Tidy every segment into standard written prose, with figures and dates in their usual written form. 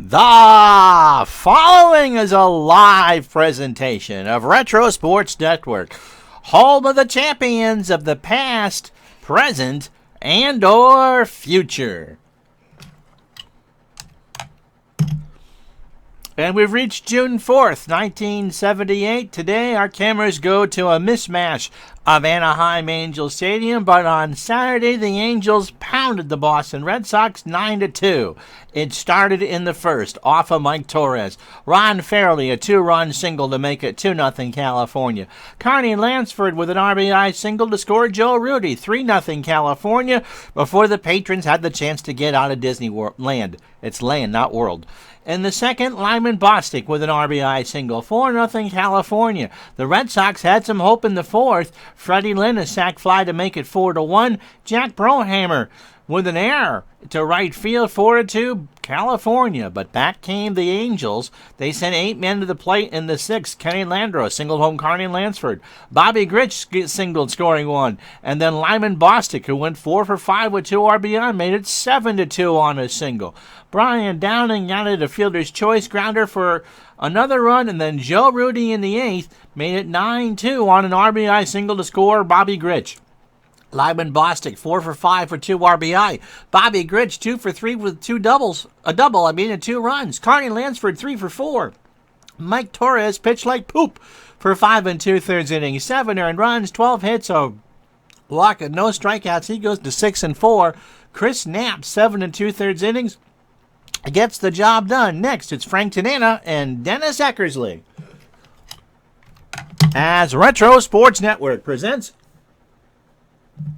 The following is a live presentation of Retro Sports Network, home of the champions of the past, present, and or future. And we've reached June 4th, 1978. Today, our cameras go to a mismatch of Anaheim Angels Stadium, but on Saturday, the Angels pounded the Boston Red Sox 9-2. It started in the first, off of Mike Torres. Ron Fairley, a two-run single to make it 2-0 California. Carney Lansford with an RBI single to score Joe Rudy, 3-0 California, before the patrons had the chance to get out of Disneyland. It's land, not world. In the second, Lyman Bostic with an RBI single, 4-0 California. The Red Sox had some hope in the fourth. Freddie Lynn a sac fly to make it 4-1. Jack Brohammer with an error to right field, 4-2 California. But back came the Angels. They sent 8 men to the plate in the sixth. Kenny Landreau singled home Carney Lansford. Bobby Grich singled, scoring 1. And then Lyman Bostic, who went 4 for 5 with 2 RBI, made it 7-2 on a single. Brian Downing added a fielder's choice grounder for another run, and then Joe Rudy in the eighth made it 9-2 on an RBI single to score Bobby Grich. Lyman Bostic, 4 for 5 for 2 RBI. Bobby Grich, 2 for 3 with 2 and 2 runs. Carney Lansford, 3 for 4. Mike Torres pitched like poop for 5 2/3 innings. 7 earned runs, 12 hits, a walk and no strikeouts. He goes to 6-4. Chris Knapp, 7 2/3 innings, gets the job done. Next, it's Frank Tanana and Dennis Eckersley, as Retro Sports Network presents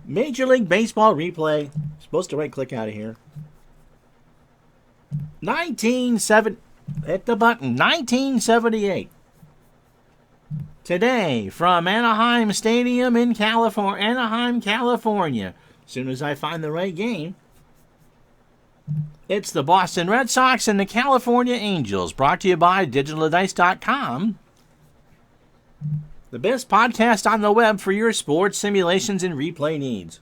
Major League Baseball replay. Supposed to right-click out of here. 1978. Today, from Anaheim Stadium in Anaheim, California. As soon as I find the right game, it's the Boston Red Sox and the California Angels. Brought to you by DigitalDice.com. The best podcast on the web for your sports simulations and replay needs.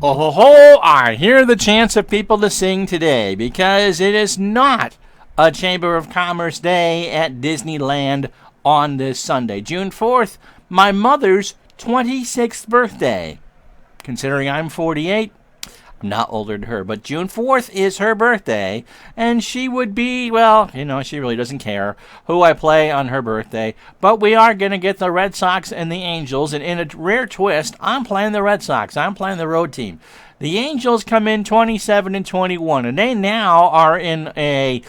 Oh ho ho! I hear the chants of people to sing today, because it is not a Chamber of Commerce Day at Disneyland on this Sunday. June 4th, my mother's 26th birthday. Considering I'm 48, I'm not older than her, but June 4th is her birthday, and she would be, well, she really doesn't care who I play on her birthday, but we are going to get the Red Sox and the Angels, and in a rare twist, I'm playing the Red Sox. I'm playing the road team. The Angels come in 27-21, and they now are in a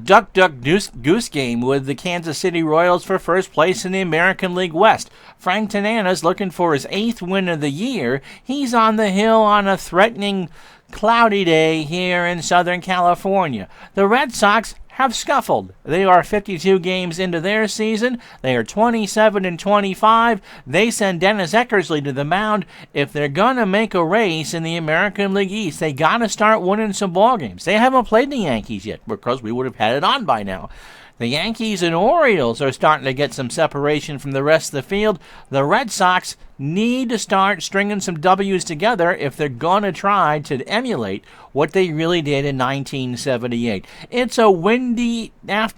duck goose game with the Kansas City Royals for first place in the American League West. Frank Tanana's looking for his 8th win of the year. He's on the hill on a threatening cloudy day here in Southern California. The Red Sox have scuffled. They are 52 games into their season. They are 27-25. They send Dennis Eckersley to the mound. If they're going to make a race in the American League East, they got to start winning some ball games. They haven't played the Yankees yet, because we would have had it on by now. The Yankees and Orioles are starting to get some separation from the rest of the field. The Red Sox need to start stringing some W's together if they're going to try to emulate what they really did in 1978. It's a windy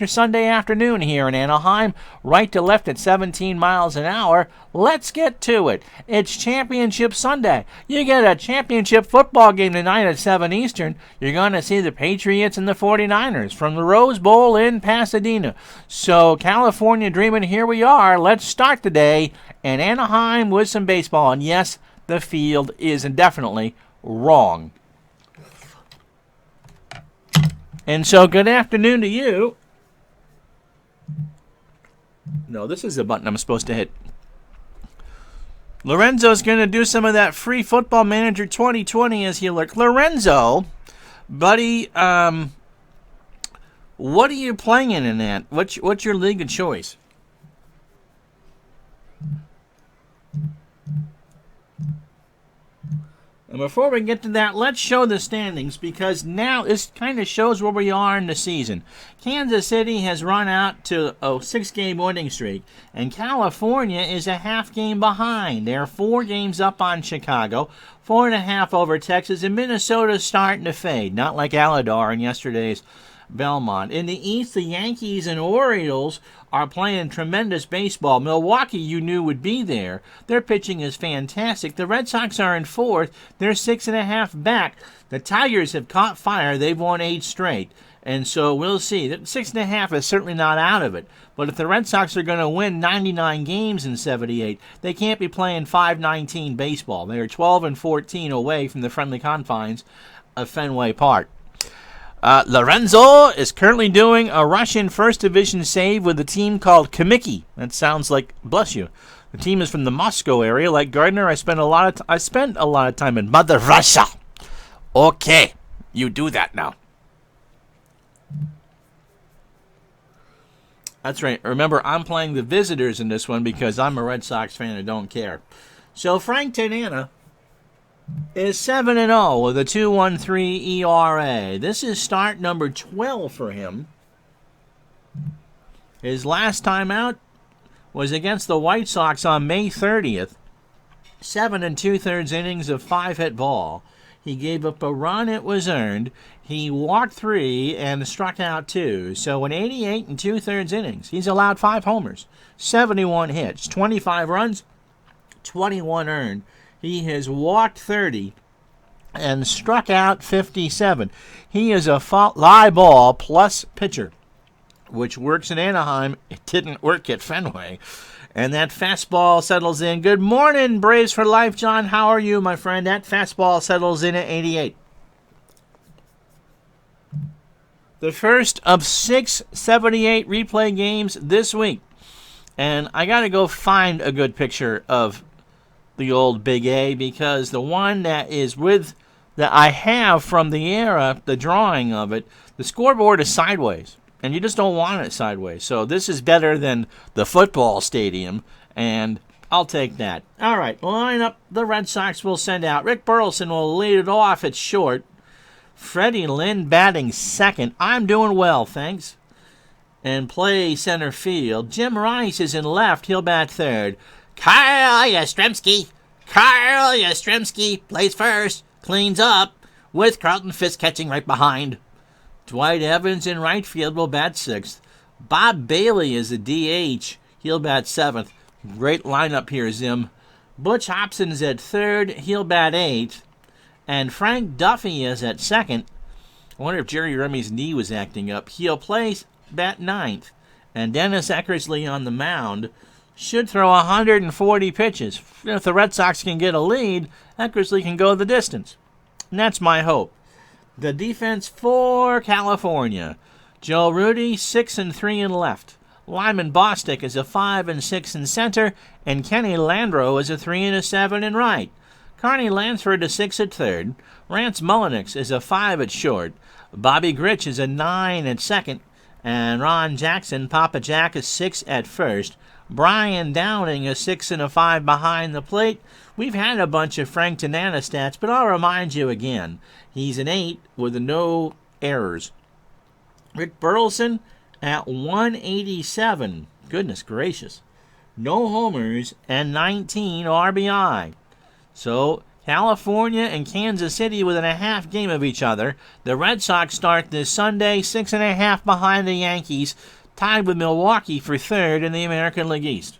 Sunday afternoon here in Anaheim, right to left at 17 miles an hour. Let's get to it. It's Championship Sunday. You get a championship football game tonight at 7 Eastern. You're going to see the Patriots and the 49ers from the Rose Bowl in Pasadena. So, California dreaming, here we are. Let's start the day in Anaheim with some baseball. And yes, the field is indefinitely wrong. And so, good afternoon to you. No, this is the button I'm supposed to hit. Lorenzo's going to do some of that free Football Manager 2020 as he lurks. Lorenzo, buddy, what are you playing in that? What's your league of choice? And before we get to that, let's show the standings, because now this kind of shows where we are in the season. Kansas City has run out to a 6-game winning streak, and California is a half game behind. They're 4 games up on Chicago, 4.5 over Texas, and Minnesota's starting to fade, not like Aladar in yesterday's Belmont. In the East, the Yankees and Orioles are playing tremendous baseball. Milwaukee, you knew, would be there. Their pitching is fantastic. The Red Sox are in 4th. They're 6.5 back. The Tigers have caught fire. They've won 8 straight. And so we'll see. 6.5 is certainly not out of it. But if the Red Sox are going to win 99 games in 78, they can't be playing .519 baseball. They are 12-14 away from the friendly confines of Fenway Park. Lorenzo is currently doing a Russian First Division save with a team called Kamiki. That sounds like, bless you. The team is from the Moscow area. Like Gardner, I spent a lot of time in Mother Russia. Okay, you do that now. That's right. Remember, I'm playing the visitors in this one because I'm a Red Sox fan and don't care. So Frank Tanana is 7-0 with a 2.13 ERA. This is start number 12 for him. His last time out was against the White Sox on May 30th. 7 2/3 innings of 5-hit ball. He gave up a run, it was earned. He walked 3 and struck out 2. So in 88 2/3 innings, he's allowed 5 homers, 71 hits, 25 runs, 21 earned. He has walked 30 and struck out 57. He is a fly ball plus pitcher, which works in Anaheim. It didn't work at Fenway. And that fastball settles in. Good morning, Braves for Life, John. How are you, my friend? That fastball settles in at 88. The first of 6 78 replay games this week. And I got to go find a good picture of the old Big A, because the one that I have from the era, the drawing of it, the scoreboard is sideways, and you just don't want it sideways. So this is better than the football stadium, and I'll take that. All right, line up the Red Sox will send out. Rick Burleson will lead it off at short. Freddie Lynn batting second. I'm doing well, thanks. And play center field. Jim Rice is in left. He'll bat third. Carl Yastrzemski plays first, cleans up, with Carlton Fisk catching right behind. Dwight Evans in right field will bat sixth. Bob Bailey is the DH. He'll bat seventh. Great lineup here, Zim. Butch Hobson's at third. He'll bat eighth. And Frank Duffy is at second. I wonder if Jerry Remy's knee was acting up. He'll bat ninth. And Dennis Eckersley on the mound should throw 140 pitches. If the Red Sox can get a lead, Eckersley can go the distance. And that's my hope. The defense for California. Joe Rudy, 6-3 in left. Lyman Bostic is a 5-6 in center. And Kenny Landreau is a 3-7 in right. Carney Lansford is 6 at third. Rance Mullenix is a 5 at short. Bobby Grich is a 9 at second. And Ron Jackson, Papa Jack, is 6 at first. Brian Downing is 6 and a 5 behind the plate. We've had a bunch of Frank Tanana stats, but I'll remind you again. He's an 8 with no errors. Rick Burleson at 187. Goodness gracious. No homers and 19 RBI. So California and Kansas City within a half game of each other. The Red Sox start this Sunday, 6.5 behind the Yankees, tied with Milwaukee for third in the American League East.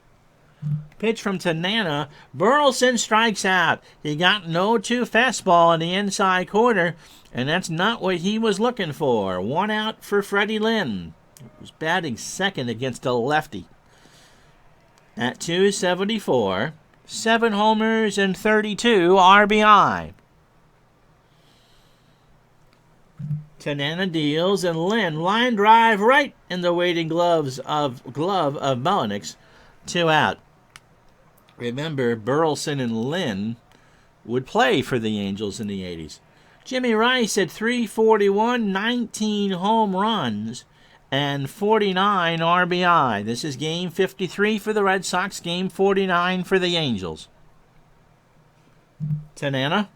Pitch from Tanana. Burleson strikes out. He got no 2 fastball in the inside corner, and that's not what he was looking for. 1 out for Freddie Lynn. He was batting second against a lefty. At 274, 7 homers and 32 RBI. Tanana deals, and Lynn line drive right in the waiting glove of Mullenix. 2 out. Remember, Burleson and Lynn would play for the Angels in the 80s. Jimmy Rice at 341, 19 home runs, and 49 RBI. This is game 53 for the Red Sox, game 49 for the Angels. Tanana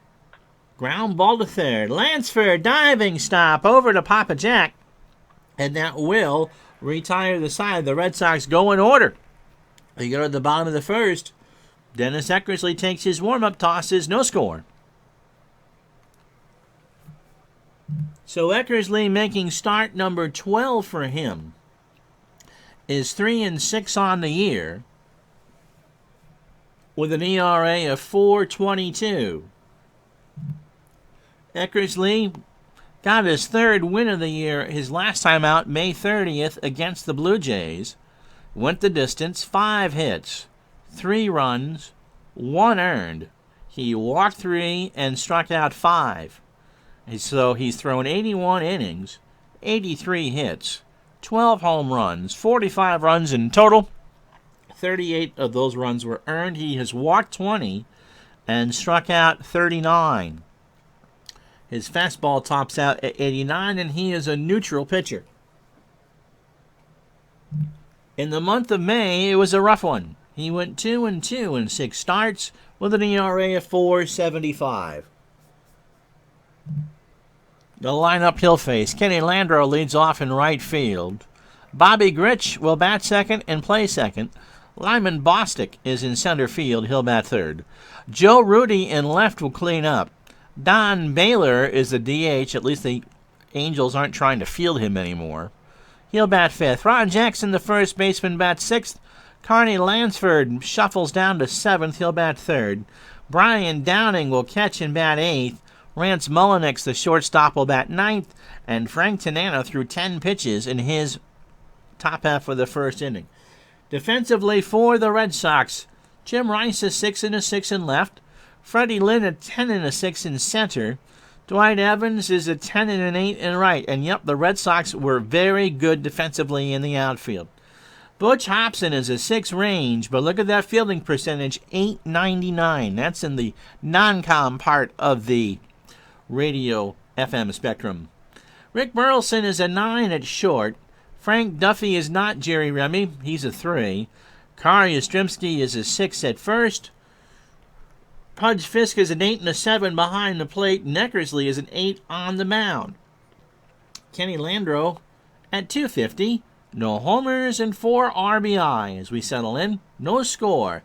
Ground ball to third. Lansford diving stop over to Papa Jack. And that will retire the side. The Red Sox go in order. They go to the bottom of the first. Dennis Eckersley takes his warm-up tosses. No score. So Eckersley making start number 12 for him is 3-6 on the year with an ERA of 4.22. Eckersley got his third win of the year his last time out, May 30th, against the Blue Jays. Went the distance, 5 hits, 3 runs, 1 earned. He walked 3 and struck out 5. So he's thrown 81 innings, 83 hits, 12 home runs, 45 runs in total. 38 of those runs were earned. He has walked 20 and struck out 39. His fastball tops out at 89, and he is a neutral pitcher. In the month of May, it was a rough one. He went 2-2 in 6 starts with an ERA of 4.75. The lineup he'll face. Kenny Landreau leads off in right field. Bobby Grich will bat second and play second. Lyman Bostic is in center field. He'll bat third. Joe Rudy in left will clean up. Don Baylor is the DH. At least the Angels aren't trying to field him anymore. He'll bat fifth. Ron Jackson, the first baseman, bats sixth. Carney Lansford shuffles down to seventh. He'll bat third. Brian Downing will catch and bat eighth. Rance Mullenix, the shortstop, will bat ninth. And Frank Tanana threw 10 pitches in his top half of the first inning. Defensively for the Red Sox, Jim Rice is 6-6 in left. Freddie Lynn at 10-6 in center. Dwight Evans is at 10-8 in right. And yep, the Red Sox were very good defensively in the outfield. Butch Hobson is a 6 range, but look at that fielding percentage, .899. That's in the non-com part of the radio FM spectrum. Rick Burleson is a 9 at short. Frank Duffy is not Jerry Remy. He's a 3. Kari Yastrzemski is a 6 at first. Pudge Fisk is an 8 and a 7 behind the plate. Eckersley is an 8 on the mound. Kenny Landreau at 250. No homers and 4 RBI as we settle in. No score.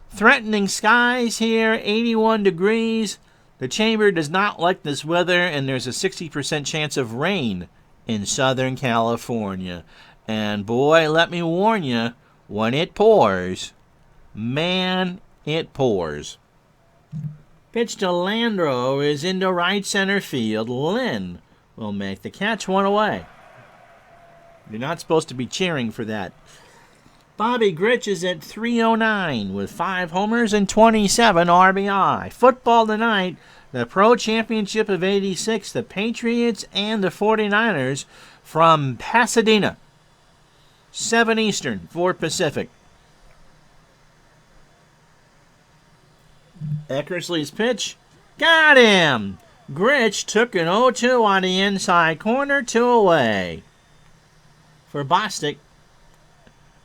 Threatening skies here, 81 degrees. The chamber does not like this weather, and there's a 60% chance of rain in Southern California. And boy, let me warn you, when it pours, man, it pours. Pitch to Landreau is into right center field. Lynn will make the catch, 1 away. You're not supposed to be cheering for that. Bobby Grich is at 309 with 5 homers and 27 RBI. Football tonight, the Pro Championship of 86, the Patriots and the 49ers from Pasadena. 7 Eastern, 4 Pacific. Eckersley's pitch. Got him! Grich took an 0-2 on the inside corner, 2 away. For Bostic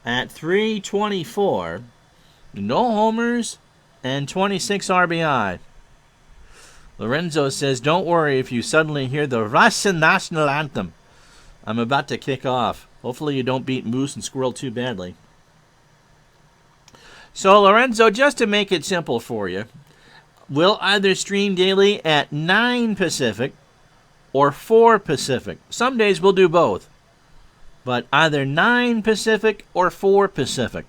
at 324, no homers and 26 RBI. Lorenzo says, don't worry if you suddenly hear the Russian national anthem. I'm about to kick off. Hopefully you don't beat Moose and Squirrel too badly. So Lorenzo, just to make it simple for you, we'll either stream daily at 9 Pacific or 4 Pacific. Some days we'll do both. But either 9 Pacific or 4 Pacific.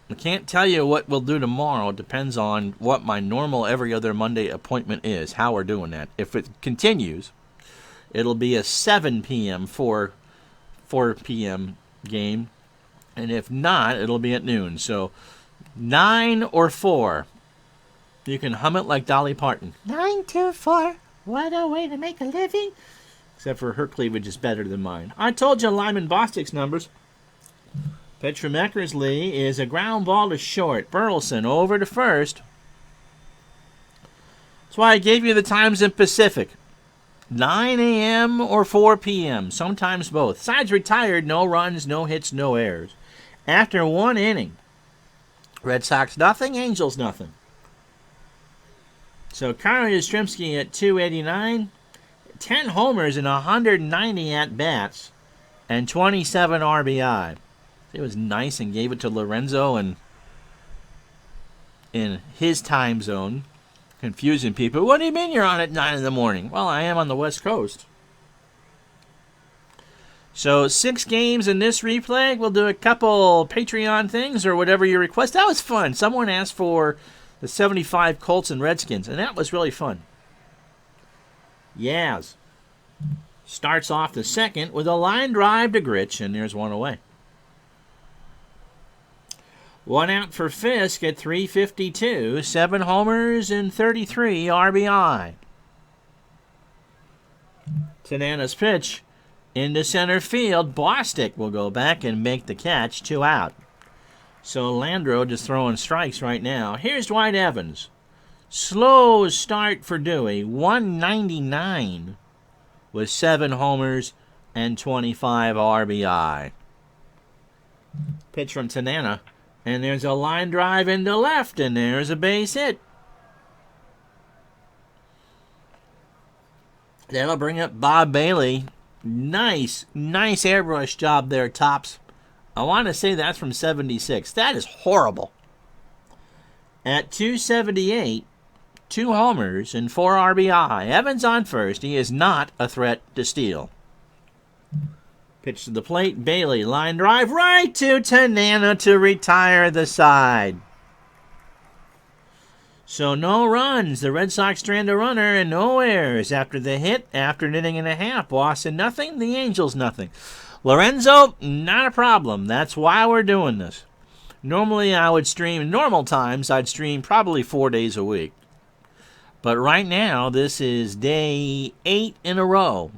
I can't tell you what we'll do tomorrow. It depends on what my normal every other Monday appointment is, how we're doing that. If it continues, it'll be a 7 p.m. 4 p.m. game. And if not, it'll be at noon. So 9 or 4. You can hum it like Dolly Parton. 9 to 4. What a way to make a living. Except for her cleavage is better than mine. I told you Lyman Bostic's numbers. Pitch from Eckersley is a ground ball to short. Burleson over to first. That's why I gave you the times in Pacific. 9 a.m. or 4 p.m. Sometimes both. Sides retired. No runs, no hits, no errors. After 1 inning, Red Sox nothing, Angels nothing. So Carl Yastrzemski at 289, 10 homers and 190 at-bats, and 27 RBI. It was nice and gave it to Lorenzo and in his time zone, confusing people. What do you mean you're on at 9 in the morning? Well, I am on the West Coast. So 6 games in this replay. We'll do a couple Patreon things or whatever you request. That was fun. Someone asked for the 75 Colts and Redskins, and that was really fun. Yaz starts off the second with a line drive to Gritch, and there's one away. 1 out for Fisk at 352, 7 homers and 33 RBI. Tanana's pitch into center field. Bostic will go back and make the catch, 2 out. So Landro just throwing strikes right now. Here's Dwight Evans. Slow start for Dewey, 199 with 7 homers and 25 RBI. Pitch from Tanana. And there's a line drive into left, and there's a base hit. That'll bring up Bob Bailey. Nice airbrush job there, Tops. I want to say that's from 76. That is horrible. At 278, 2 homers and 4 RBI. Evans on first. He is not a threat to steal. Pitch to the plate. Bailey, line drive right to Tanana to retire the side. So no runs. The Red Sox strand a runner and no errors after the hit. After an inning and a half, Boston nothing, the Angels nothing. Lorenzo, not a problem. That's why we're doing this. Normally I would stream, normal times I'd stream probably 4 days a week. But right now, this is day 8 in a row.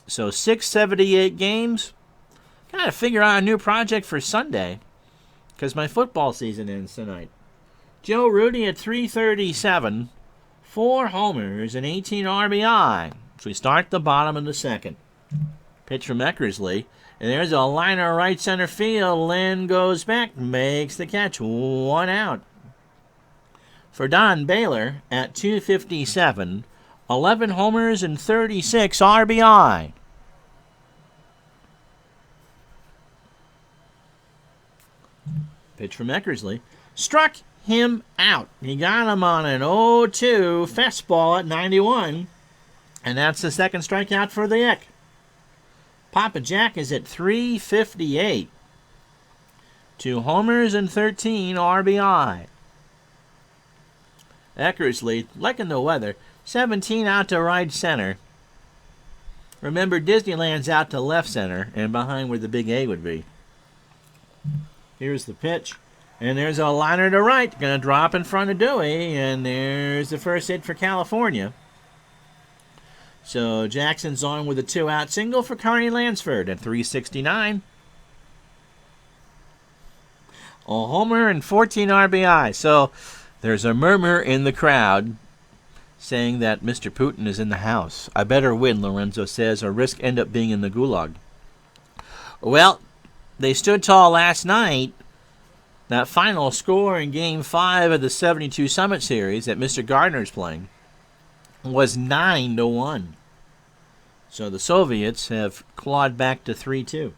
So 678 games. Gotta figure out a new project for Sunday, because my football season ends tonight. Joe Rudy at 337, 4 homers and 18 RBI. So we start the bottom of the second. Pitch from Eckersley, and there's a liner right center field. Lynn goes back, makes the catch, 1 out. For Don Baylor at 257, 11 homers and 36 RBI. Pitch from Eckersley. Struck him out. He got him on an 0-2 fastball at 91. And that's the second strikeout for the Eck. Papa Jack is at 358. 2 homers and 13 RBI. Eckersley, liking the weather, 17 out to right center. Remember, Disneyland's out to left center and behind where the big A would be. Here's the pitch. And there's a liner to right. Going to drop in front of Dewey. And there's the first hit for California. So Jackson's on with a 2-out single for Carney Lansford at 369. A homer and 14 RBI. So there's a murmur in the crowd saying that Mr. Putin is in the house. I better win, Lorenzo says, or risk end up being in the gulag. Well, they stood tall last night. That final score in Game 5 of the 72 Summit Series that Mr. Gardner's playing was 9-1. So the Soviets have clawed back to 3-2.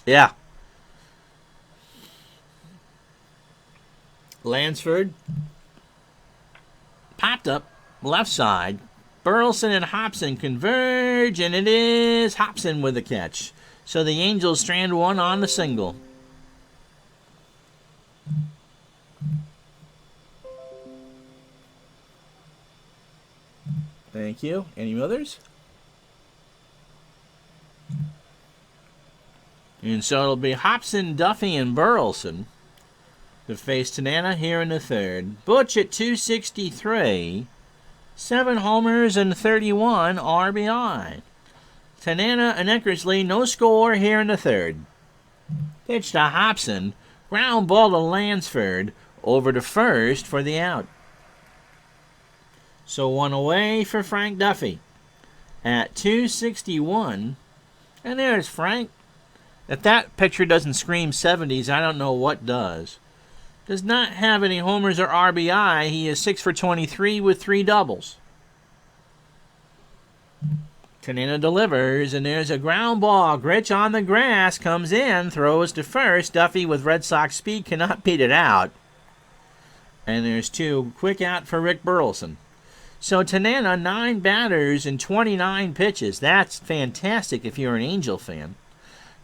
Yeah. Lansford popped up left side. Burleson and Hobson converge, and it is Hobson with the catch. So the Angels strand one on the single. Thank you. Any others? And so it'll be Hobson, Duffy, and Burleson to face Tanana here in the third. Butch at 263. 7 homers and 31 RBI. Tanana and Eckersley, no score here in the third. Pitch to Hobson. Ground ball to Lansford. Over to first for the out. So one away for Frank Duffy at 261. And there's Frank. If that picture doesn't scream 70s, I don't know what does. Does not have any homers or RBI. He is 6 for 23 with 3 doubles. Tanana delivers, and there's a ground ball. Gritch on the grass, comes in, throws to first. Duffy with Red Sox speed cannot beat it out. And there's 2. Quick out for Rick Burleson. So Tanana, 9 batters and 29 pitches. That's fantastic if you're an Angel fan.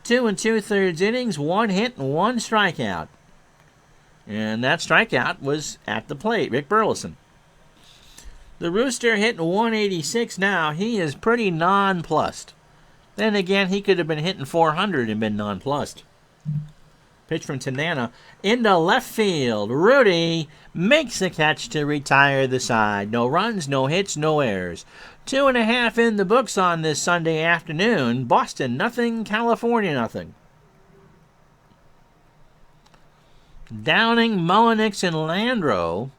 2 2/3 innings, 1 hit and 1 strikeout. And that strikeout was at the plate, Rick Burleson. The Rooster hitting 186 now. He is pretty nonplussed. Then again, he could have been hitting 400 and been nonplussed. Pitch from Tanana into left field. Rudy makes the catch to retire the side. No runs, no hits, no errors. 2.5 in the books on this Sunday afternoon. Boston nothing, California nothing. Downing, Mullenix, and Landreau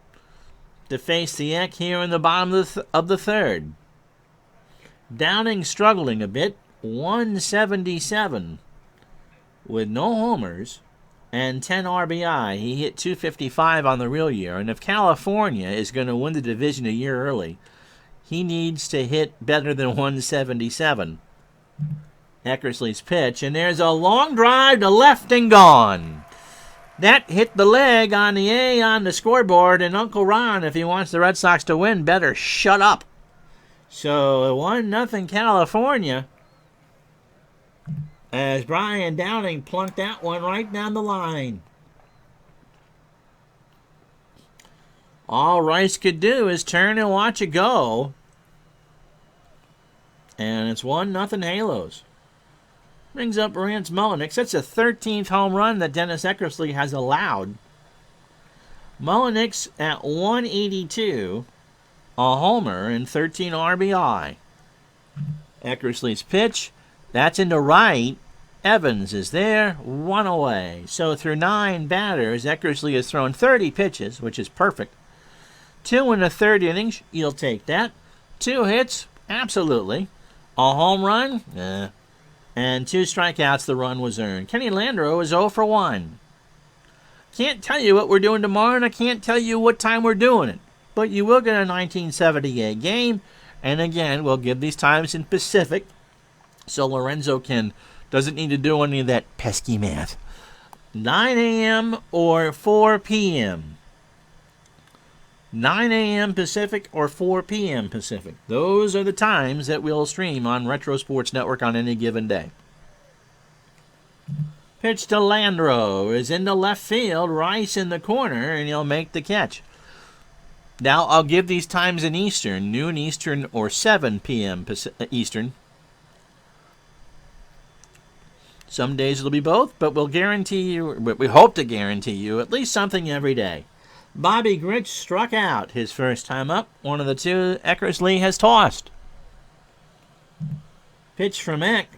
to face the Eck here in the bottom of the third. Downing struggling a bit, 177 with no homers and 10 RBI. He hit 255 on the real year, and if California is going to win the division a year early, he needs to hit better than 177. Eckersley's pitch, and there's a long drive to left and gone. That hit the leg on the A on the scoreboard, and Uncle Ron, if he wants the Red Sox to win, better shut up. So 1-0 California, as Brian Downing plunked that one right down the line. All Rice could do is turn and watch it go. And it's 1-0 Halos. Brings up Rance Mullenix. That's the 13th home run that Dennis Eckersley has allowed. Mullenix at 182, a homer and 13 RBI. Eckersley's pitch, that's into right. Evans is there, 1 away. So through 9 batters, Eckersley has thrown 30 pitches, which is perfect. 2 1/3 innings, you'll take that. 2 hits, absolutely. A home run, and 2 strikeouts, the run was earned. Kenny Landreau is 0 for 1. Can't tell you what we're doing tomorrow, and I can't tell you what time we're doing it. But you will get a 1978 game, and again, we'll give these times in Pacific, so Lorenzo doesn't need to do any of that pesky math. 9 a.m. or 4 p.m. 9 a.m. Pacific or 4 p.m. Pacific. Those are the times that we'll stream on Retro Sports Network on any given day. Pitch to Landreau is into left field. Rice in the corner, and he'll make the catch. Now, I'll give these times in Eastern, noon Eastern or 7 p.m. Eastern. Some days it'll be both, but we hope to guarantee you at least something every day. Bobby Gritch struck out his first time up. One of the 2 Eckersley has tossed. Pitch from Eck.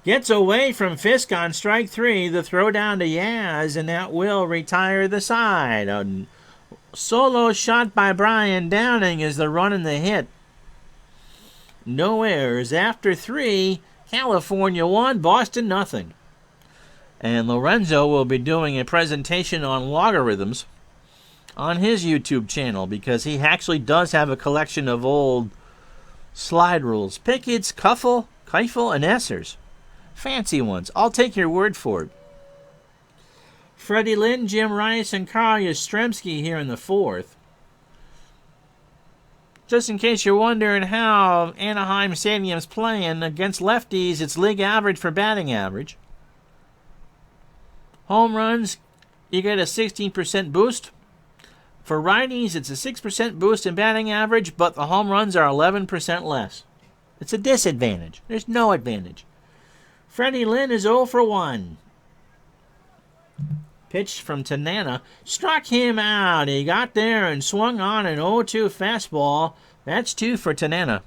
Gets away from Fisk on strike 3. The throw down to Yaz, and that will retire the side. A solo shot by Brian Downing is the run and the hit. No errors. After 3, California 1, Boston nothing. And Lorenzo will be doing a presentation on logarithms on his YouTube channel, because he actually does have a collection of old slide rules. Pickett's, Kuffel, Keifel, and Essers. Fancy ones. I'll take your word for it. Freddie Lynn, Jim Rice, and Carl Yastrzemski here in the 4th. Just in case you're wondering how Anaheim Stadium's playing, against lefties, it's league average for batting average. Home runs, you get a 16% boost. For righties, it's a 6% boost in batting average, but the home runs are 11% less. It's a disadvantage. There's no advantage. Freddie Lynn is 0 for 1. Pitch from Tanana. Struck him out. He got there and swung on an 0-2 fastball. That's 2 for Tanana.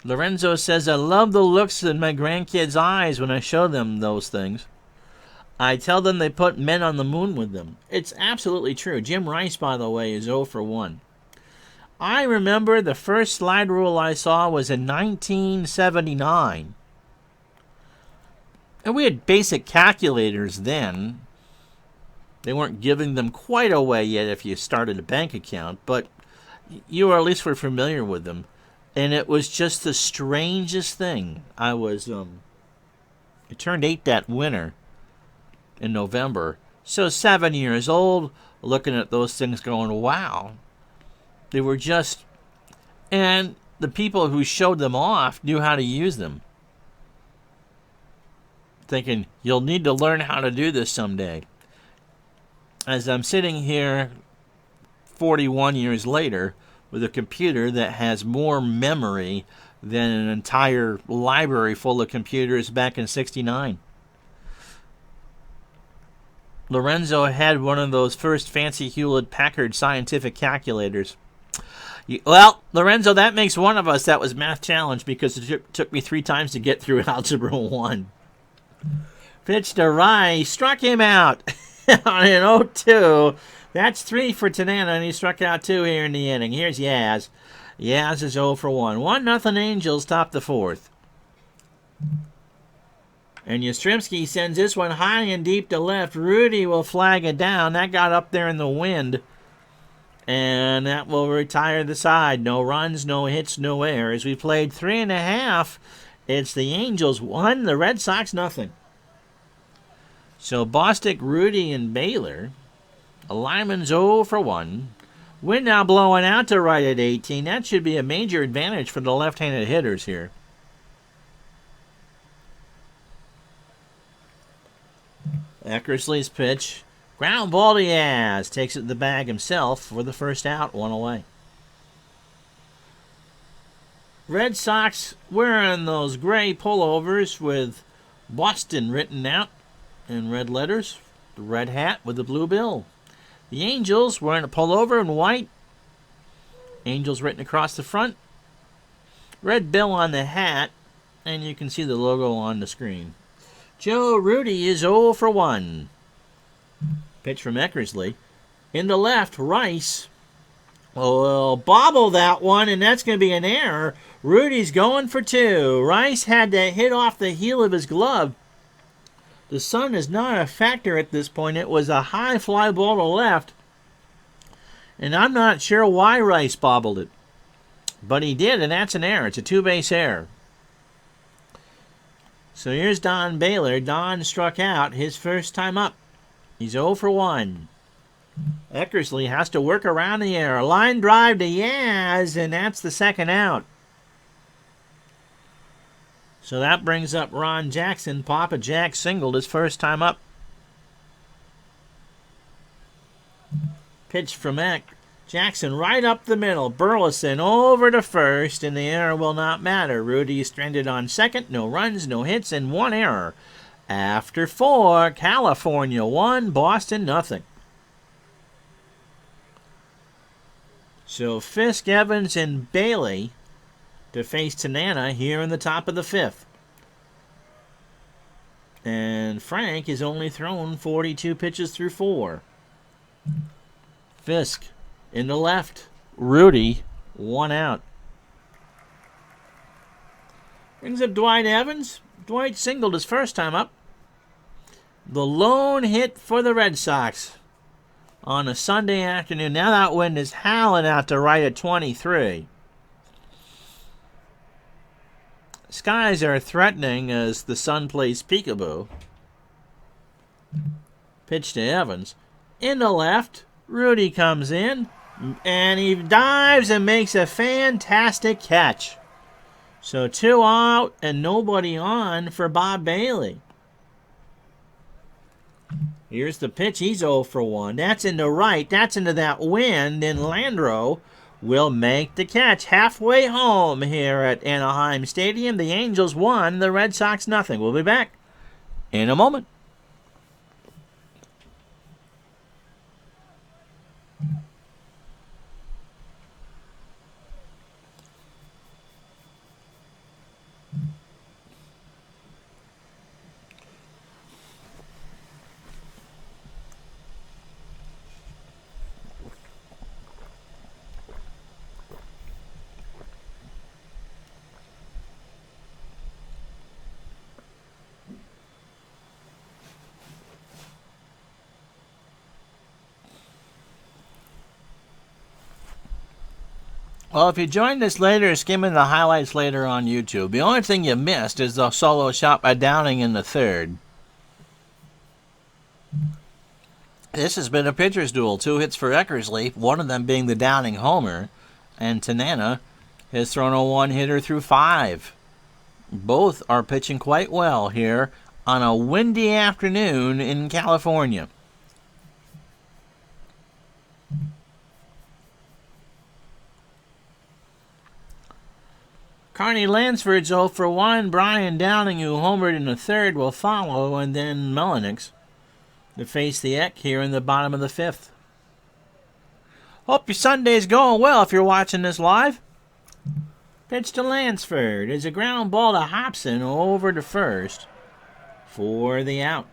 Lorenzo says, I love the looks in my grandkids' eyes when I show them those things. I tell them they put men on the moon with them. It's absolutely true. Jim Rice, by the way, is 0 for 1. I remember the first slide rule I saw was in 1979. And we had basic calculators then. They weren't giving them quite away yet if you started a bank account, but you or at least were familiar with them. And it was just the strangest thing. I turned 8 that winter in November. So 7 years old, looking at those things going, wow. They were just, and the people who showed them off knew how to use them. Thinking, you'll need to learn how to do this someday. As I'm sitting here 41 years later with a computer that has more memory than an entire library full of computers back in '69. Lorenzo had one of those first fancy Hewlett-Packard scientific calculators. Well, Lorenzo, that makes one of us that was math challenged because it took me 3 times to get through Algebra 1. Pitch to Rice, struck him out on an 0-2. That's 3 for Tanana, and he struck out 2 here in the inning. Here's Yaz. Yaz is 0 for 1. 1-0 Angels top the 4th. And Yastrzemski sends this one high and deep to left. Rudy will flag it down. That got up there in the wind. And that will retire the side. No runs, no hits, no errors. We played 3.5. It's the Angels 1, the Red Sox nothing. So Bostic, Rudy, and Baylor. Lyman's 0 for 1. Wind now blowing out to right at 18. That should be a major advantage for the left-handed hitters here. Eckersley's pitch. Ground ball to Yaz. Takes it to the bag himself for the first out. 1 away. Red Sox wearing those gray pullovers with Boston written out in red letters. The red hat with the blue bill. The Angels wearing a pullover in white. Angels written across the front. Red bill on the hat. And you can see the logo on the screen. Joe Rudy is 0 for 1. Pitch from Eckersley. In the left, Rice. Oh, bobble that one, and that's going to be an error. Rudy's going for 2. Rice had that hit off the heel of his glove. The sun is not a factor at this point. It was a high fly ball to left. And I'm not sure why Rice bobbled it. But he did, and that's an error. It's a 2-base error. So here's Don Baylor. Don struck out his first time up. He's 0 for 1. Eckersley has to work around the error. Line drive to Yaz, and that's the second out. So that brings up Ron Jackson. Papa Jack singled his first time up. Pitch from Jackson right up the middle. Burleson over to first, and the error will not matter. Rudy is stranded on second. No runs, no hits, and 1 error. After 4, California 1, Boston nothing. So Fisk, Evans, and Bailey to face Tanana here in the top of the 5th. And Frank has only thrown 42 pitches through 4. Fisk in the left. Rudy, 1 out. Brings up Dwight Evans. Dwight singled his first time up. The lone hit for the Red Sox on a Sunday afternoon. Now that wind is howling out to right at 23. Skies are threatening as the sun plays peekaboo. Pitch to Evans. In the left, Rudy comes in, and he dives and makes a fantastic catch. So 2 out and nobody on for Bob Bailey. Here's the pitch. He's 0 for 1. That's into right. That's into that wind, and Landro will make the catch halfway home here at Anaheim Stadium. The Angels 1, the Red Sox nothing. We'll be back in a moment. Well, if you joined us later, skimming the highlights later on YouTube, the only thing you missed is the solo shot by Downing in the third. This has been a pitcher's duel. 2 hits for Eckersley, one of them being the Downing homer, and Tanana has thrown a 1-hitter through 5. Both are pitching quite well here on a windy afternoon in California. Carney Lansford's 0 for 1. Brian Downing, who homered in the third, will follow, and then Melanix to face the Eck here in the bottom of the 5th. Hope your Sunday's going well if you're watching this live. Pitch to Lansford is a ground ball to Hobson over to first for the out.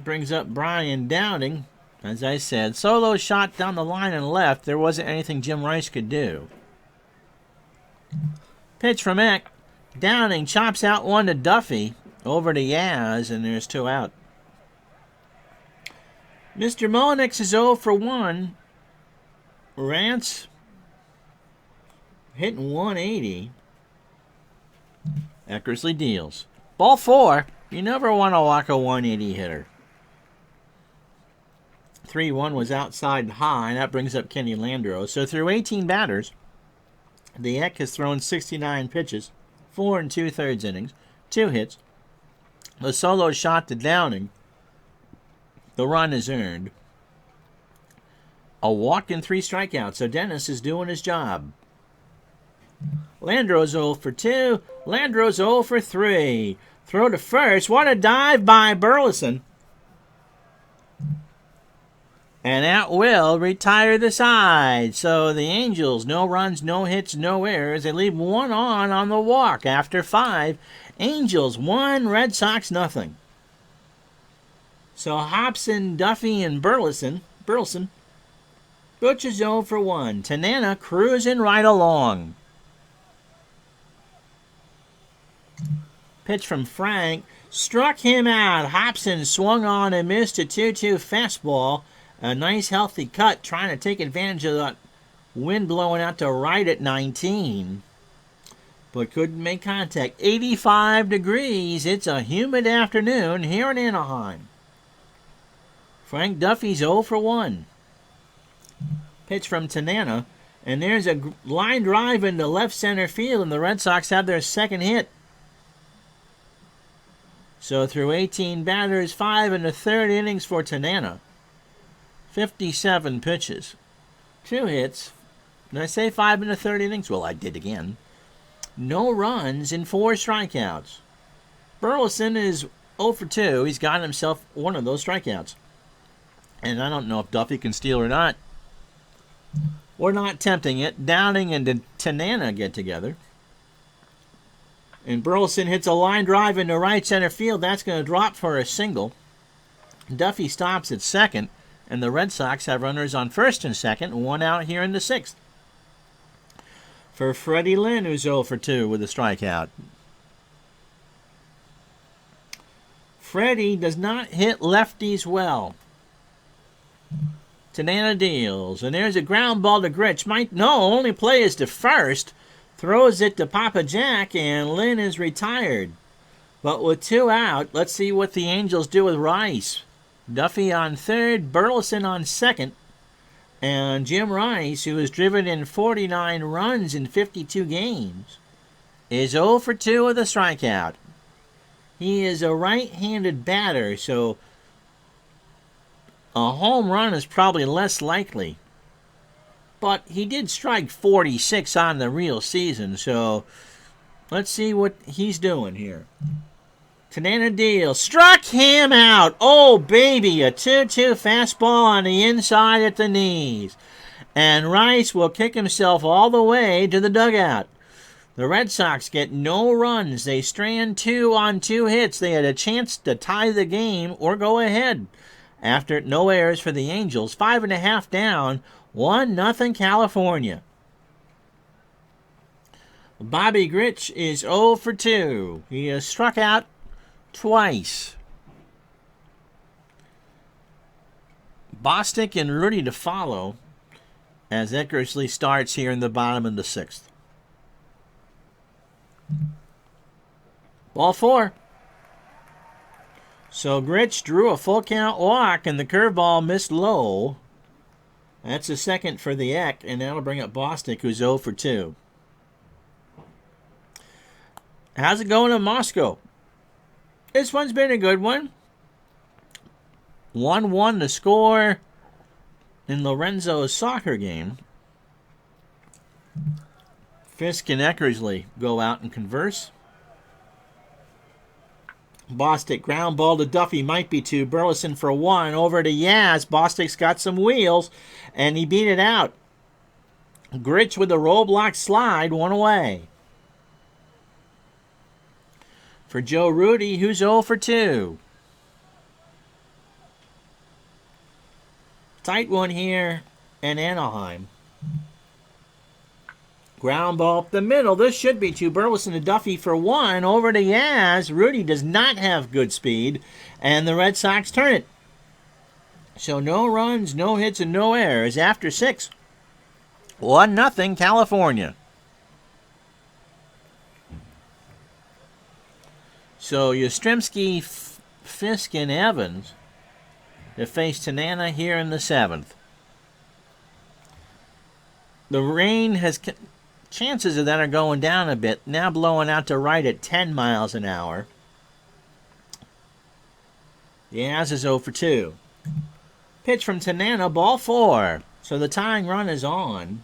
Brings up Brian Downing. As I said, solo shot down the line and left. There wasn't anything Jim Rice could do. Pitch from Eck. Downing chops out one to Duffy. Over to Yaz, and there's 2 out. Mr. Melanix is 0 for 1. Rance hitting 180. Eckersley deals. Ball 4. You never want to walk a 180 hitter. 3-1 was outside and high, and that brings up Kenny Landreau. So through 18 batters, the Eck has thrown 69 pitches, 4 2/3 innings, 2 hits. The solo shot to Downing. The run is earned. A walk and 3 strikeouts, so Dennis is doing his job. Landreau's 0 for 2. Landreau's 0 for 3. Throw to first. What a dive by Burleson. And that will retire the side. So the Angels, no runs, no hits, no errors. They leave 1 on the walk after 5. Angels 1, Red Sox nothing. So Hobson, Duffy, and Burleson. Butch is 0 for 1. Tanana cruising right along. Pitch from Frank. Struck him out. Hobson swung on and missed a 2-2 fastball. A nice healthy cut, trying to take advantage of that wind blowing out to right at 19. But couldn't make contact. 85 degrees. It's a humid afternoon here in Anaheim. Frank Duffy's 0 for 1. Pitch from Tanana. And there's a line drive into left center field, and the Red Sox have their second hit. So through 18 batters, 5 1/3 innings for Tanana. 57 pitches. 2 hits. Did I say 5 1/3 innings? Well, I did again. No runs and 4 strikeouts. Burleson is 0 for 2. He's got himself one of those strikeouts. And I don't know if Duffy can steal or not. We're not tempting it. Downing and Tanana get together. And Burleson hits a line drive into right center field. That's going to drop for a single. Duffy stops at second. And the Red Sox have runners on first and second. 1 out here in the 6th. For Freddie Lynn, who's 0 for 2 with a strikeout. Freddie does not hit lefties well. Tanana deals. And there's a ground ball to Gritch. Only play is to first. Throws it to Papa Jack, and Lynn is retired. But with 2 out, let's see what the Angels do with Rice. Duffy on third, Burleson on second, and Jim Rice, who has driven in 49 runs in 52 games, is 0 for 2 with a strikeout. He is a right-handed batter, so a home run is probably less likely. But he did strike 46 on the real season, so let's see what he's doing here. Tanana deal. Struck him out. Oh, baby. A 2-2 fastball on the inside at the knees. And Rice will kick himself all the way to the dugout. The Red Sox get no runs. They strand 2 on 2 hits. They had a chance to tie the game or go ahead. After no errors for the Angels. 5.5 down. 1-0 California. Bobby Gritch is 0 for 2. He has struck out twice. Bostic and Rudy to follow. as Eckersley starts here in the bottom of the 6th. Ball 4. So Gritch drew a full count walk, and the curveball missed low. That's a second for the Eck, and that'll bring up Bostic, who's 0 for 2. How's it going in Moscow? This one's been a good one. 1-1 the score in Lorenzo's soccer game. Fisk and Eckersley go out and converse. Bostic ground ball to Duffy, might be 2. Burleson for 1. Over to Yaz. Bostic's got some wheels, and he beat it out. Gritch with a roadblock slide, 1 away. For Joe Rudy, who's 0 for 2. Tight one here in Anaheim. Ground ball up the middle. This should be 2. Burleson to Duffy for 1. Over to Yaz. Rudy does not have good speed, and the Red Sox turn it. So no runs, no hits, and no errors after 6. 1-0 California. So Yastrzemski, Fisk, and Evans to face Tanana here in the 7th. The rain has... chances of that are going down a bit. Now blowing out to right at 10 miles an hour. Yaz is 0 for 2. Pitch from Tanana, ball 4. So the tying run is on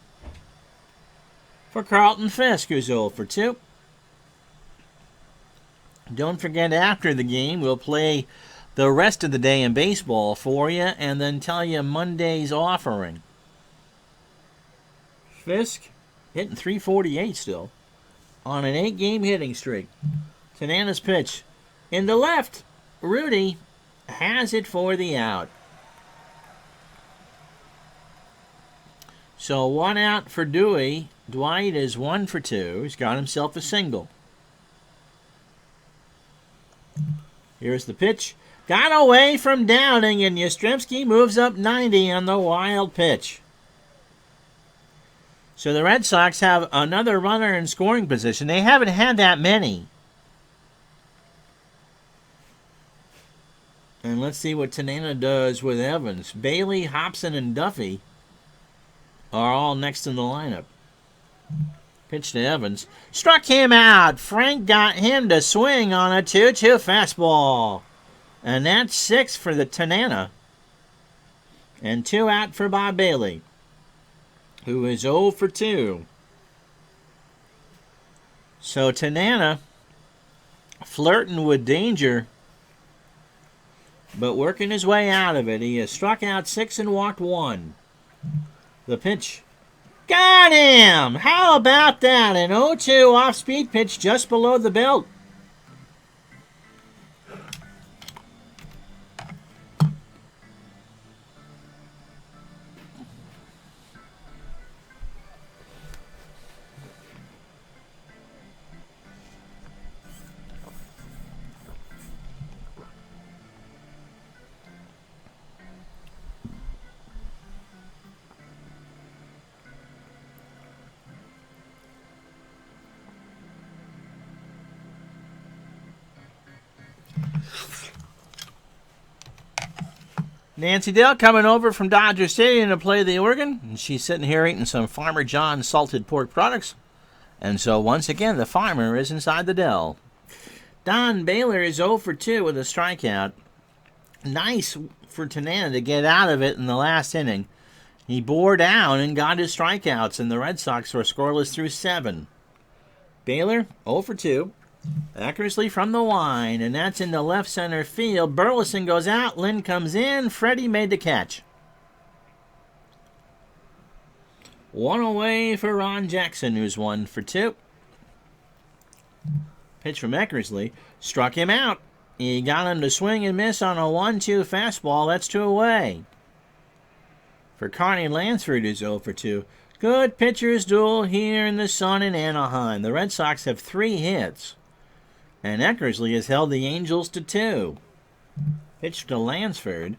for Carlton Fisk, who's 0 for 2. Don't forget, after the game, we'll play the rest of the day in baseball for you and then tell you Monday's offering. Fisk hitting .348 still on an 8-game hitting streak. Tanana's pitch into left. Rudy has it for the out. So 1 out for Dewey. Dwight is 1 for 2. He's got himself a single. Here's the pitch. Got away from Downing, and Yastrzemski moves up 90 on the wild pitch. So the Red Sox have another runner in scoring position. They haven't had that many. And let's see what Tanana does with Evans. Bailey, Hobson, and Duffy are all next in the lineup. Pitch to Evans. Struck him out. Frank got him to swing on a 2-2 fastball. And that's 6 for the Tanana. And 2 out for Bob Bailey, who is 0 for 2. So Tanana flirting with danger, but working his way out of it. He has struck out 6 and walked 1. The pitch. Got him! How about that? An 0-2 off-speed pitch just below the belt. Nancy Dale coming over from Dodger Stadium to play the organ. And she's sitting here eating some Farmer John salted pork products. And so once again, the farmer is inside the Dell. Don Baylor is 0 for 2 with a strikeout. Nice for Tanana to get out of it in the last inning. He bore down and got his strikeouts, and the Red Sox were scoreless through 7. Baylor, 0 for 2. Eckersley from the line, and that's in the left center field. Burleson goes out. Lynn comes in. Freddie made the catch. 1 away for Ron Jackson, who's 1 for 2. Pitch from Eckersley. Struck him out. He got him to swing and miss on a 1-2 fastball. That's 2 away. For Carney Lansford, who's 0 for 2. Good pitcher's duel here in the sun in Anaheim. The Red Sox have 3 hits. And Eckersley has held the Angels to 2. Pitch to Lansford.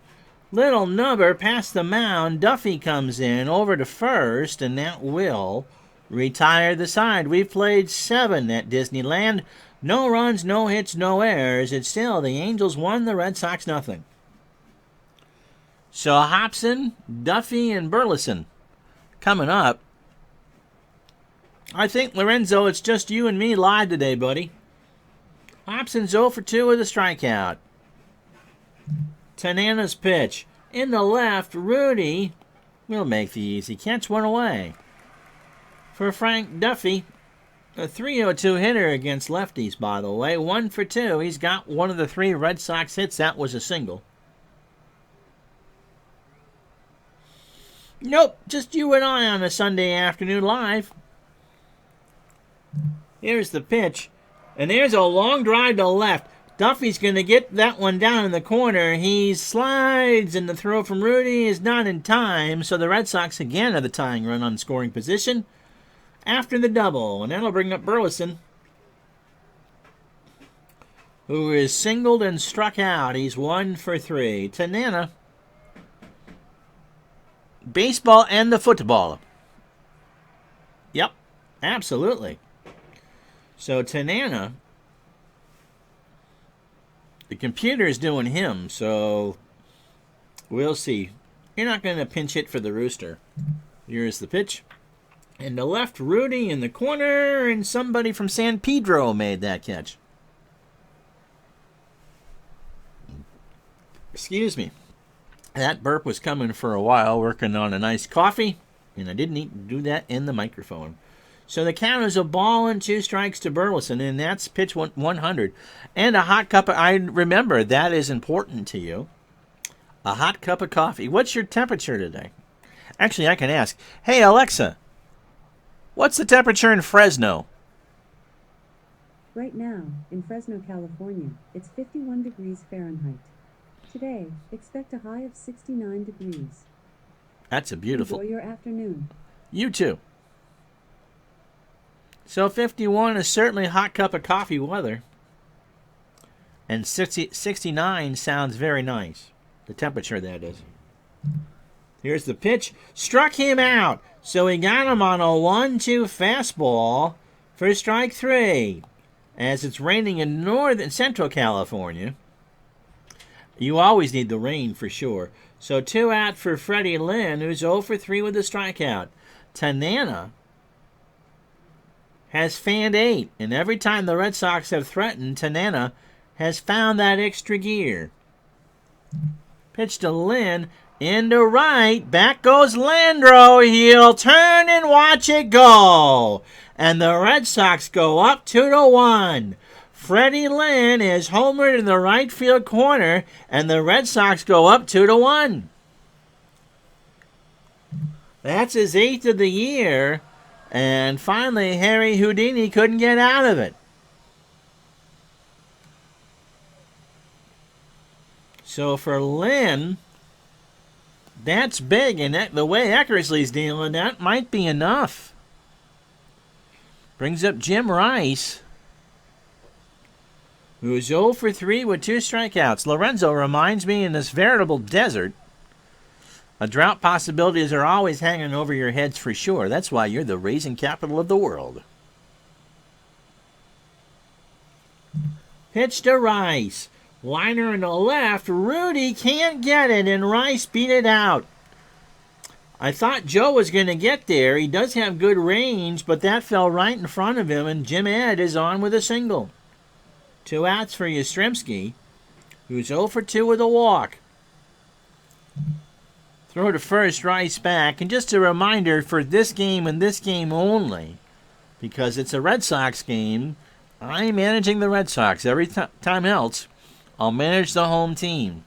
Little number past the mound. Duffy comes in over to first, and that will retire the side. We've played 7 at Disneyland. No runs, no hits, no errors. It's still the Angels 1, the Red Sox nothing. So Hobson, Duffy, and Burleson coming up. I think, Lorenzo, it's just you and me live today, buddy. Hobson's 0 for 2 with a strikeout. Tanana's pitch. In the left, Rudy will make the easy catch, one away. For Frank Duffy, a 302 hitter against lefties, by the way. 1 for 2. He's got one of the 3 Red Sox hits. That was a single. Nope, just you and I on a Sunday afternoon live. Here's the pitch. And there's a long drive to left. Duffy's going to get that one down in the corner. He slides, and the throw from Rudy is not in time. So the Red Sox again are the tying run on scoring position after the double. And that'll bring up Burleson, who is singled and struck out. He's 1 for 3. Tanana, baseball and the football. Yep, absolutely. So Tanana, the computer is doing him, so we'll see. You're not going to pinch hit for the Rooster. Here's the pitch. And the left, Rudy in the corner, and somebody from San Pedro made that catch. Excuse me. That burp was coming for a while, working on a nice coffee, and I didn't need to do that in the microphone. So the count is a ball and 2 strikes to Burleson, and that's pitch 100. And a hot cup of, I remember, that is important to you. A hot cup of coffee. What's your temperature today? Actually, I can ask. Hey, Alexa, what's the temperature in Fresno? Right now, in Fresno, California, it's 51 degrees Fahrenheit. Today, expect a high of 69 degrees. That's a beautiful. Enjoy your afternoon. You too. So 51 is certainly a hot cup of coffee weather. And 69 sounds very nice. The temperature, that is. Here's the pitch. Struck him out. So he got him on a 1-2 fastball for strike 3. As it's raining in Central California. You always need the rain for sure. So 2 out for Freddie Lynn, who's 0 for 3 with a strikeout. Tanana has fanned 8, and every time the Red Sox have threatened, Tanana has found that extra gear. Pitch to Lynn, into right, back goes Landro, he'll turn and watch it go. And the Red Sox go up 2-1. Freddie Lynn is homered in the right field corner, and the Red Sox go up 2-1. That's his 8th of the year. And finally, Harry Houdini couldn't get out of it. So for Lynn, that's big. And the way Eckersley's dealing, that might be enough. Brings up Jim Rice, who's 0 for 3 with 2 strikeouts. Lorenzo reminds me, in this veritable desert, drought possibilities are always hanging over your heads for sure. That's why you're the raising capital of the world. Pitch to Rice. Liner in the left. Rudy can't get it, and Rice beat it out. I thought Joe was going to get there. He does have good range, but that fell right in front of him, and Jim Ed is on with a single. 2 outs for Yastrzemski, who's 0 for 2 with a walk. Throw to first, Rice back. And just a reminder for this game and this game only, because it's a Red Sox game, I'm managing the Red Sox. Every time else, I'll manage the home team.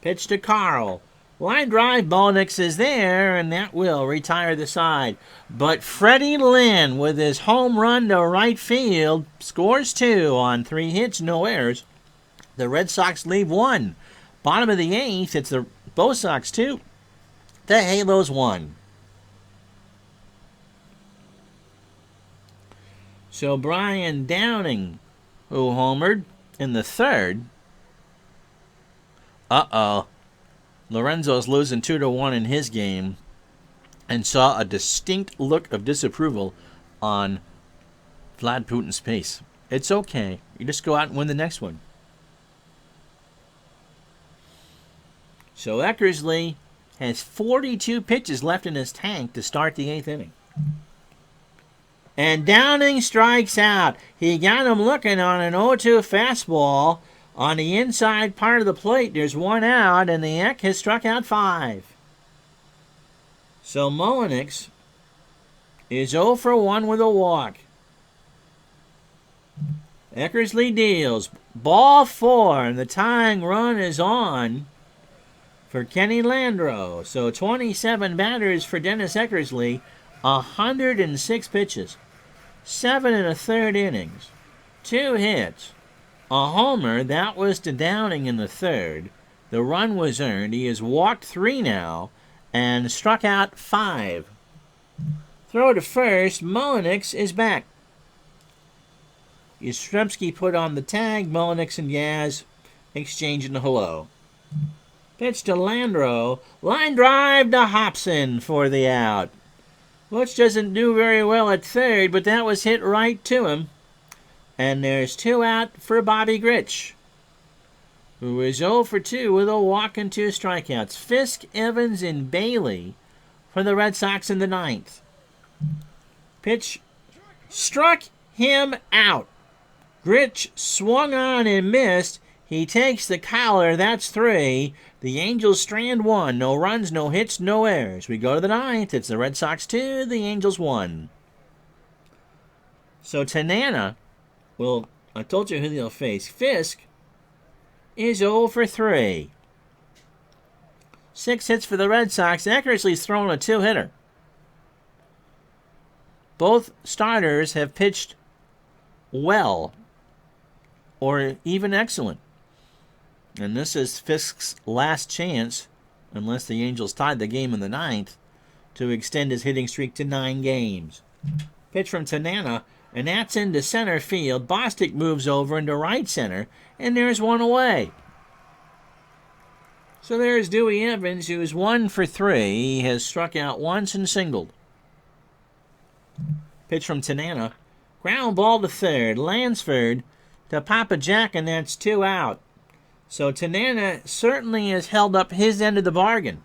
Pitch to Carl. Line drive, Bolnix is there, and that will retire the side. But Freddie Lynn, with his home run to right field, scores 2 on 3 hits, no errors. The Red Sox leave 1. Bottom of the 8th, it's the Bo Sox 2. The Halos 1. So Brian Downing, who homered in the 3rd, Uh-oh. Lorenzo's losing 2-1 in his game and saw a distinct look of disapproval on Vlad Putin's face. It's okay. You just go out and win the next one. So Eckersley has 42 pitches left in his tank to start the 8th inning. And Downing strikes out. He got him looking on an 0-2 fastball on the inside part of the plate. There's one out, and the Eck has struck out 5. So Mullenix is 0 for 1 with a walk. Eckersley deals. Ball 4, and the tying run is on for Kenny Landreau. So 27 batters for Dennis Eckersley, 106 pitches, 7 1/3 innings, 2 hits, a homer. That was to Downing in the 3rd. The run was earned. He has walked 3 now and struck out 5. Throw to first. Mullenix is back. Yastrzemski put on the tag. Mullenix and Yaz exchanging a hello. Pitch to Landreau. Line drive to Hobson for the out. Which doesn't do very well at 3rd, but that was hit right to him. And there's 2 out for Bobby Grich, who is 0 for 2 with a walk and 2 strikeouts. Fisk, Evans, and Bailey for the Red Sox in the 9th. Pitch struck him out. Grich swung on and missed. He takes the collar. That's 3. The Angels strand 1. No runs, no hits, no errors. We go to the 9th. It's the Red Sox 2, the Angels 1. So Tanana, well, I told you who they'll face. Fisk is 0 for 3. 6 hits for the Red Sox. Eckersley's thrown a 2-hitter. Both starters have pitched well, or even excellent. And this is Fisk's last chance, unless the Angels tied the game in the 9th, to extend his hitting streak to 9 games. Pitch from Tanana, and that's into center field. Bostic moves over into right center, and there's one away. So there's Dewey Evans, who's 1 for 3. He has struck out once and singled. Pitch from Tanana. Ground ball to 3rd. Lansford to Papa Jack, and that's 2 out. So Tanana certainly has held up his end of the bargain.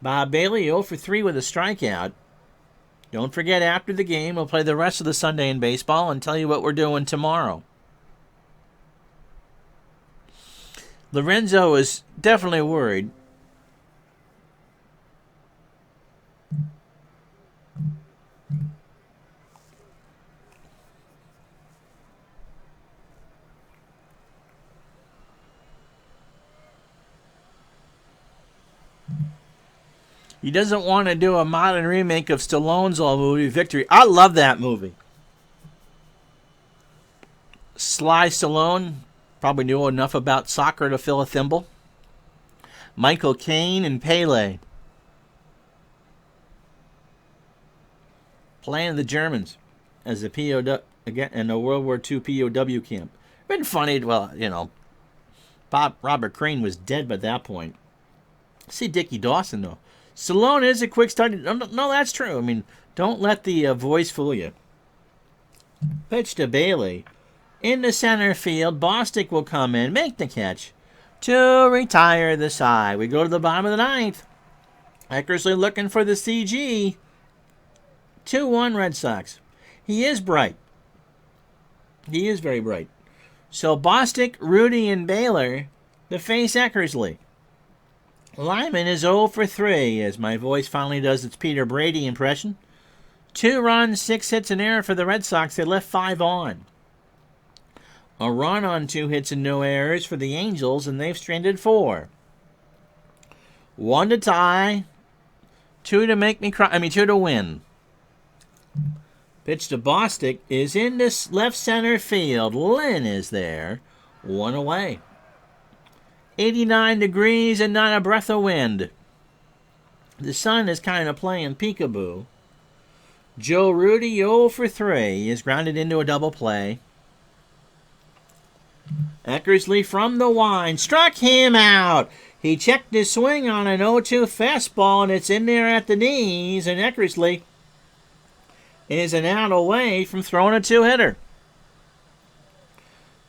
Bob Bailey 0 for 3 with a strikeout. Don't forget, after the game, we'll play the rest of the Sunday in baseball and tell you what we're doing tomorrow. Lorenzo is definitely worried. He doesn't want to do a modern remake of Stallone's old movie, Victory. I love that movie. Sly Stallone probably knew enough about soccer to fill a thimble. Michael Caine and Pele. Playing the Germans as a POW again in a World War II POW camp. Been funny. Well, you know, Robert Crane was dead by that point. See Dickie Dawson, though. Stallone is a quick study. No, that's true. I mean, don't let the voice fool you. Pitch to Bailey. Into center field. Bostic will come in, make the catch to retire the side. We go to the bottom of the 9th. Eckersley looking for the CG. 2-1 Red Sox. He is bright. He is very bright. So Bostic, Rudy, and Baylor to face Eckersley. Lyman is 0 for 3 as my voice finally does its Peter Brady impression. 2 runs, 6 hits, and error for the Red Sox. They left 5 on. A run on 2 hits and no errors for the Angels, and they've stranded 4. 1 to tie, 2 to make me cry. 2 to win. Pitch to Bostic is in this left center field. Lynn is there. 1 away. 89 degrees and not a breath of wind. The sun is kind of playing peekaboo. Joe Rudy 0 for 3 is grounded into a double play. Eckersley from the wind. Struck him out. He checked his swing on an 0-2 fastball, and it's in there at the knees, and Eckersley is an out away from throwing a two-hitter.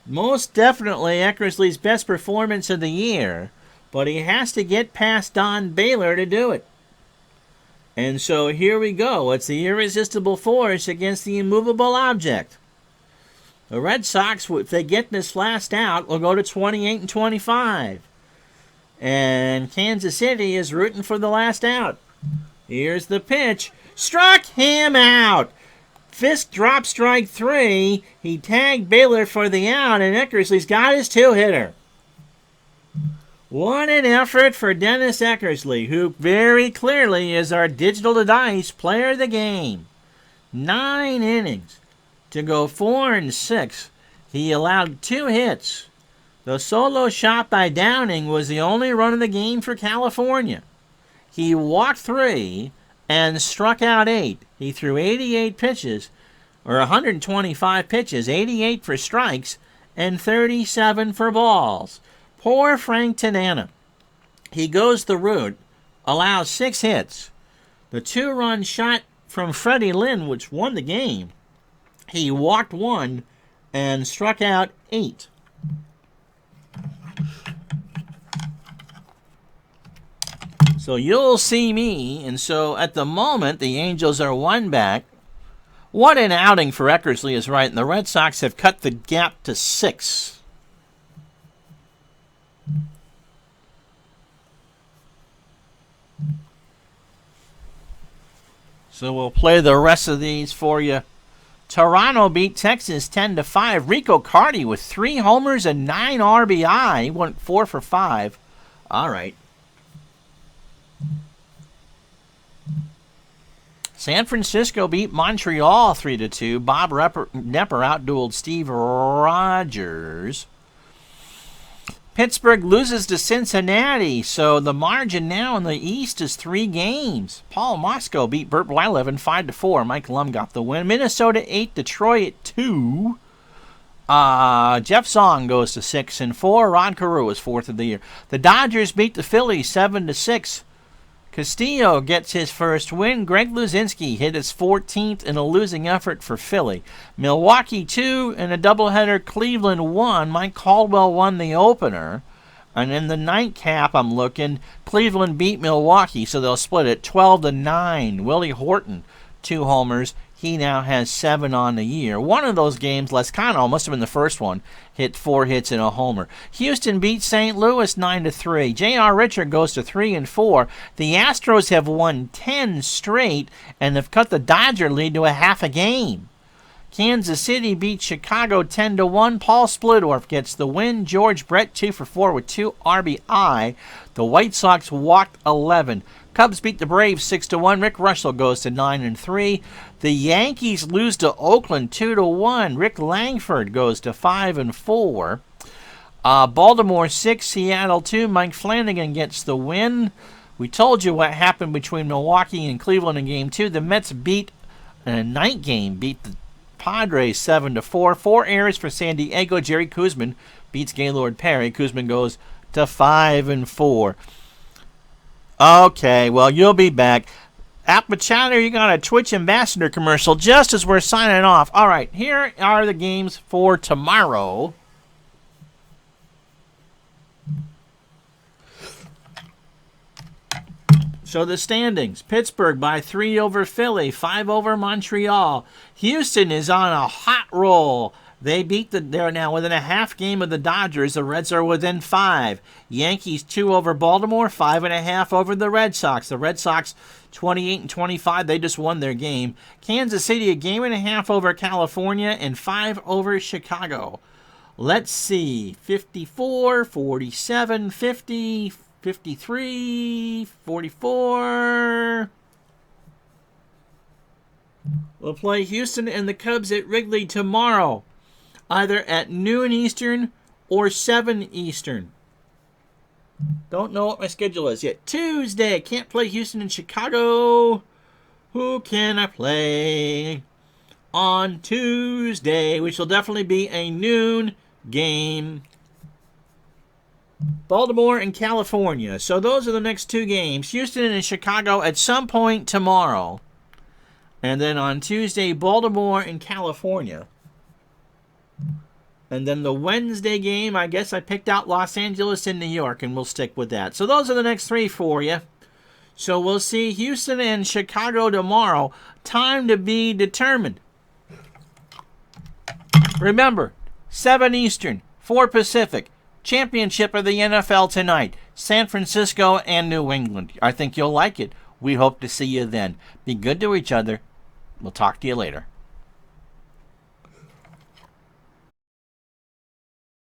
Most definitely Eckersley's best performance of the year, but he has to get past Don Baylor to do it. And so here we go. It's the irresistible force against the immovable object. The Red Sox, if they get this last out, will go to 28-25. And Kansas City is rooting for the last out. Here's the pitch. Struck him out. Fisk dropped strike 3. He tagged Baylor for the out, and Eckersley's got his two-hitter. What an effort for Dennis Eckersley, who very clearly is our digital-to-dice player of the game. 9 innings to go 4-6. He allowed 2 hits. The solo shot by Downing was the only run of the game for California. He walked 3 and struck out 8. He threw 88 pitches, or 125 pitches, 88 for strikes, and 37 for balls. Poor Frank Tanana. He goes the route, allows 6 hits. The 2-run shot from Freddie Lynn, which won the game, he walked 1 and struck out 8. So you'll see me, and so at the moment the Angels are 1 back. What an outing for Eckersley is right, and the Red Sox have cut the gap to 6. So we'll play the rest of these for you. Toronto beat Texas 10-5. Rico Carty with 3 homers and 9 RBI. He went 4 for 5. All right. San Francisco beat Montreal 3-2. Bob Nepper outdueled Steve Rogers. Pittsburgh loses to Cincinnati, so the margin now in the East is 3 games. Paul Moscow beat Burt Blyleven 5-4. Mike Lum got the win. Minnesota 8, Detroit 2. Jeff Song goes to 6-4. Rod Carew is 4th of the year. The Dodgers beat the Phillies 7-6. Castillo gets his first win. Greg Luzinski hit his 14th in a losing effort for Philly. Milwaukee 2 in a doubleheader. Cleveland 1. Mike Caldwell won the opener. And in the nightcap, I'm looking, Cleveland beat Milwaukee, so they'll split it 12-9. Willie Horton, 2 homers. He now has 7 on the year. One of those games, Lescano, must have been the first one, hit 4 hits and a homer. Houston beat St. Louis 9-3. J.R. Richard goes to 3-4. The Astros have won 10 straight and have cut the Dodger lead to a half a game. Kansas City beat Chicago 10-1. Paul Splittorff gets the win. George Brett 2 for 4 with 2 RBI. The White Sox walked 11. Cubs beat the Braves 6-1. Rick Russell goes to 9-3. The Yankees lose to Oakland 2-1. Rick Langford goes to 5-4. Baltimore 6, Seattle 2. Mike Flanagan gets the win. We told you what happened between Milwaukee and Cleveland in Game 2. The Mets beat, in a night game, beat the Padres 7-4. 4 errors for San Diego. Jerry Koosman beats Gaylord Perry. Koosman goes to 5-4. Okay, well, you'll be back. Appachatter, you got a Twitch Ambassador commercial just as we're signing off. All right, here are the games for tomorrow. So the standings. Pittsburgh by 3 over Philly, 5 over Montreal. Houston is on a hot roll. They're now within a half game of the Dodgers. The Reds are within 5. Yankees 2 over Baltimore, 5.5 over the Red Sox. The Red Sox 28-25. They just won their game. Kansas City a game and a half over California and 5 over Chicago. Let's see. 54, 47, 50, 53, 44. We'll play Houston and the Cubs at Wrigley tomorrow, either at noon Eastern or 7 Eastern. Don't know what my schedule is yet. Tuesday, can't play Houston and Chicago. Who can I play on Tuesday, which will definitely be a noon game. Baltimore and California. So those are the next two games. Houston and Chicago at some point tomorrow. And then on Tuesday, Baltimore and California. And then the Wednesday game, I guess I picked out Los Angeles and New York, and we'll stick with that. So those are the next three for you. So we'll see Houston and Chicago tomorrow. Time to be determined. Remember, 7 Eastern, 4 Pacific. Championship of the NFL tonight. San Francisco and New England. I think you'll like it. We hope to see you then. Be good to each other. We'll talk to you later.